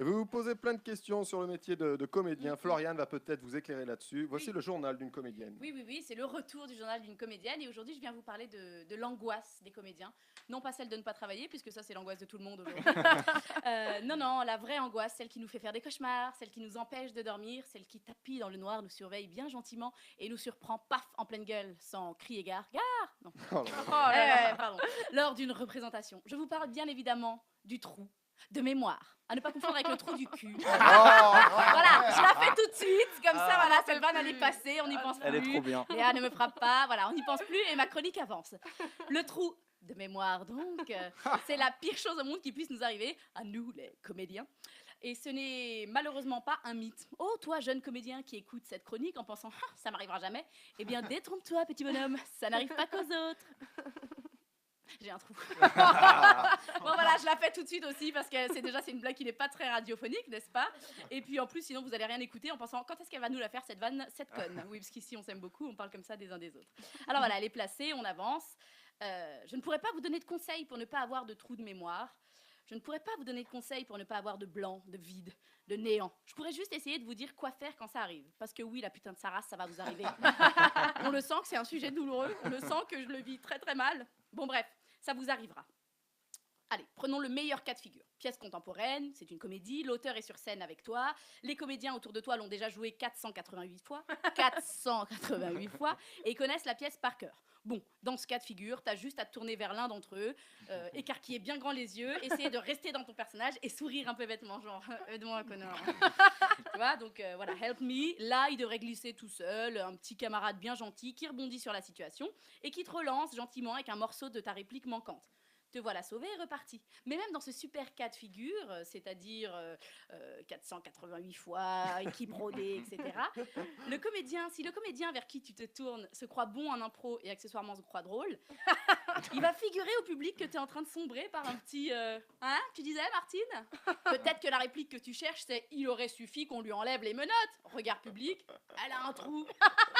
Vous vous posez plein de questions sur le métier de comédien. Floriane va peut-être vous éclairer là-dessus. Voici Oui. le journal d'une comédienne. Oui, c'est le retour du journal d'une comédienne. Et aujourd'hui, je viens vous parler de l'angoisse des comédiens. Non pas celle de ne pas travailler, puisque ça, c'est l'angoisse de tout le monde aujourd'hui. Non, la vraie angoisse, celle qui nous fait faire des cauchemars, celle qui nous empêche de dormir, celle qui tapis dans le noir, nous surveille bien gentiment et nous surprend, paf, en pleine gueule, sans crier gare. Gare Non. Oh là là. Oh là là. Pardon. Lors d'une représentation. Je vous parle bien évidemment du trou de mémoire. À ne pas confondre avec le trou du cul. Oh, Voilà, je la fais tout de suite, comme ça, Ah, voilà, on cette peut vanne, elle est plus. passée, on n'y pense Elle est plus. trop bien. Léa ne me frappe pas, voilà, on n'y pense plus et ma chronique avance. Le trou de mémoire, donc, c'est la pire chose au monde qui puisse nous arriver, à nous, les comédiens. Et ce n'est malheureusement pas un mythe. Oh, toi, jeune comédien qui écoute cette chronique en pensant « Ah, ça m'arrivera jamais », eh bien, détrompe-toi, petit bonhomme, ça n'arrive pas qu'aux autres. J'ai un trou. Bon voilà, je la fais tout de suite aussi parce que c'est une blague qui n'est pas très radiophonique, n'est-ce pas? Et puis en plus, sinon vous allez rien écouter en pensant quand est-ce qu'elle va nous la faire cette vanne, cette conne. Oui, parce qu'ici on s'aime beaucoup, on parle comme ça des uns des autres. Alors voilà, elle est placée, on avance. Je ne pourrais pas vous donner de conseils pour ne pas avoir de trou de mémoire. Je ne pourrais pas vous donner de conseils pour ne pas avoir de blanc, de vide, de néant. Je pourrais juste essayer de vous dire quoi faire quand ça arrive. Parce que oui, la putain de sa race, ça va vous arriver. On le sent que c'est un sujet douloureux. On le sent que je le vis très très mal. Bon bref, ça vous arrivera. Allez, prenons le meilleur cas de figure. Pièce contemporaine, c'est une comédie, l'auteur est sur scène avec toi, les comédiens autour de toi l'ont déjà joué 488 fois, 488 fois, et ils connaissent la pièce par cœur. Bon, dans ce cas de figure, t'as juste à te tourner vers l'un d'entre eux, écarquiller bien grand les yeux, essayer de rester dans ton personnage et sourire un peu bêtement, genre « aide-moi, connard ». Tu vois, donc voilà, help me. Là, il devrait glisser tout seul, un petit camarade bien gentil qui rebondit sur la situation et qui te relance gentiment avec un morceau de ta réplique manquante. Te voilà sauvé et reparti. Mais même dans ce super cas de figure, c'est-à-dire 488 fois, équipe rodée, etc., si le comédien vers qui tu te tournes se croit bon en impro et accessoirement se croit drôle, il va figurer au public que tu es en train de sombrer par un petit... Hein, tu disais, Martine? Peut-être que la réplique que tu cherches, c'est « Il aurait suffi qu'on lui enlève les menottes ». Regard public, elle a un trou.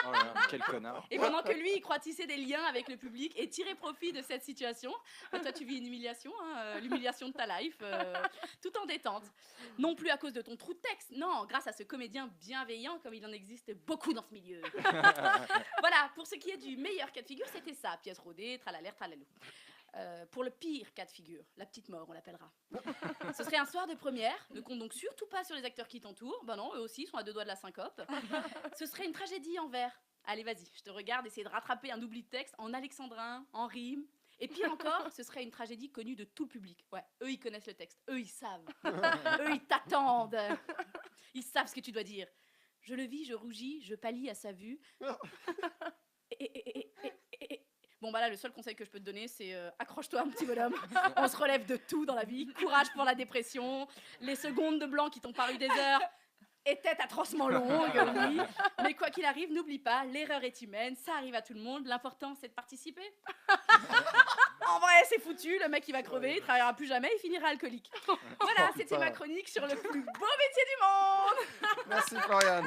Oh là là, quel connard. Et pendant que lui, il croit tisser des liens avec le public et tirer profit de cette situation, toi, tu vis une humiliation, hein, l'humiliation de ta life, tout en détente. Non plus à cause de ton trou de texte, non, grâce à ce comédien bienveillant, comme il en existe beaucoup dans ce milieu. Voilà, pour ce qui est du meilleur cas de figure, c'était ça, pièce rodée, tralalère, tralalou. Pour le pire cas de figure, la petite mort, on l'appellera. Ce serait un soir de première, ne compte donc surtout pas sur les acteurs qui t'entourent, ben non, eux aussi sont à deux doigts de la syncope. Ce serait une tragédie en vers. Allez, vas-y, je te regarde, essayer de rattraper un oubli de texte en alexandrin, en rime. Et pire encore, ce serait une tragédie connue de tout le public. Ouais, eux, ils connaissent le texte, eux, ils savent. Eux, ils t'attendent. Ils savent ce que tu dois dire. Je le vis, je rougis, je pâlis à sa vue. Bon, bah là, le seul conseil que je peux te donner, c'est accroche-toi, un petit bonhomme. On se relève de tout dans la vie. Courage pour la dépression. Les secondes de blanc qui t'ont paru des heures étaient atrocement longues, oui. Mais quoi qu'il arrive, n'oublie pas, l'erreur est humaine, ça arrive à tout le monde. L'important, c'est de participer. En vrai, c'est foutu. Le mec, il va crever, il travaillera plus jamais, il finira alcoolique. Voilà, c'était ma chronique sur le plus beau métier du monde. Merci Floriane.